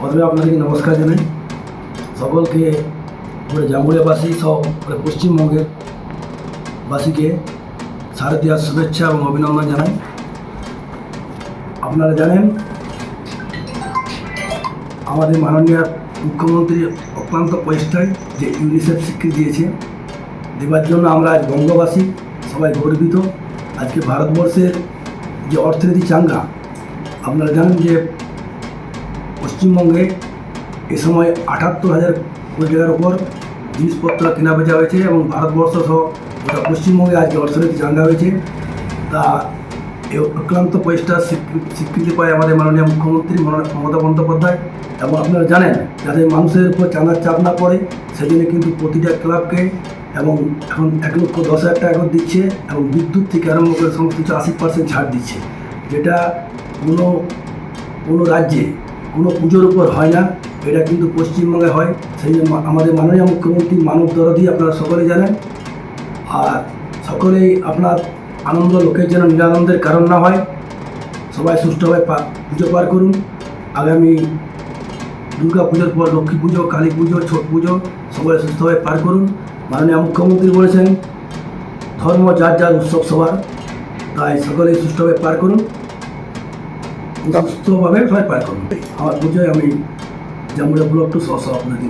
প্রথমে আপনাদেরকে নমস্কার জানাই। সকলকে জামুড়িয়াবাসী সহ পশ্চিমবঙ্গের বাসীকে শারদীয়ার শুভেচ্ছা এবং অভিনন্দন জানাই। আপনারা জানেন আমাদের মাননীয় মুখ্যমন্ত্রী অক্লান্ত প্রচেষ্টায় যে ইউনিসেফ স্বীকৃতি দিয়েছে দেবার জন্য আমরা আজ বঙ্গবাসী সবাই গর্বিত। আজকে ভারতবর্ষের যে অর্থনীতি চাঙ্গা, আপনারা জানেন যে পশ্চিমবঙ্গে এ সময় ৭৮,০০০ কোটি টাকার উপর জিনিসপত্র কেনা বেচা হয়েছে এবং ভারতবর্ষ সহ গোটা পশ্চিমবঙ্গে আজকে অর্থনীতি চাঙ্গা হয়েছে। তা এই অক্লান্ত প্রচেষ্টার স্বীকৃতি পায় আমাদের মাননীয় মুখ্যমন্ত্রী মমতা বন্দ্যোপাধ্যায়। এবং আপনারা জানেন যাতে মানুষের উপর চাঁদার চাপ না পড়ে সেজন্য কিন্তু প্রতিটা ক্লাবকে এবং এখন ১,১০,০০০ টাকা করে দিচ্ছে এবং বিদ্যুৎ থেকে আরম্ভ করে সমস্ত কিছু ৮০% ছাড় দিচ্ছে, যেটা কোনো রাজ্যে কোনো পুজোর উপর হয় না। এটা কিন্তু পশ্চিমবঙ্গে হয়। সেই জন্য আমাদের মাননীয় মুখ্যমন্ত্রী মানব দরদি আপনারা সকলেই জানেন। আর সকলেই আপনার আনন্দ লোকের যেন নিরানন্দের কারণ না হয়। সবাই সুষ্ঠুভাবে পুজো পার করুন। আগামী দুর্গা পুজোর পর লক্ষ্মী পুজো, কালী পুজো, ছট পুজো সবাই সুস্থভাবে পার করুন। মাননীয় মুখ্যমন্ত্রী বলেছেন ধর্ম যার যার উৎসব সবার, তাই সকলেই সুষ্ঠুভাবে পার করুন, সুস্থভাবে সবাই পার করুন। আমার পুজোয় আমি জামুড়িয়া ব্লক টু সহ আপনাদের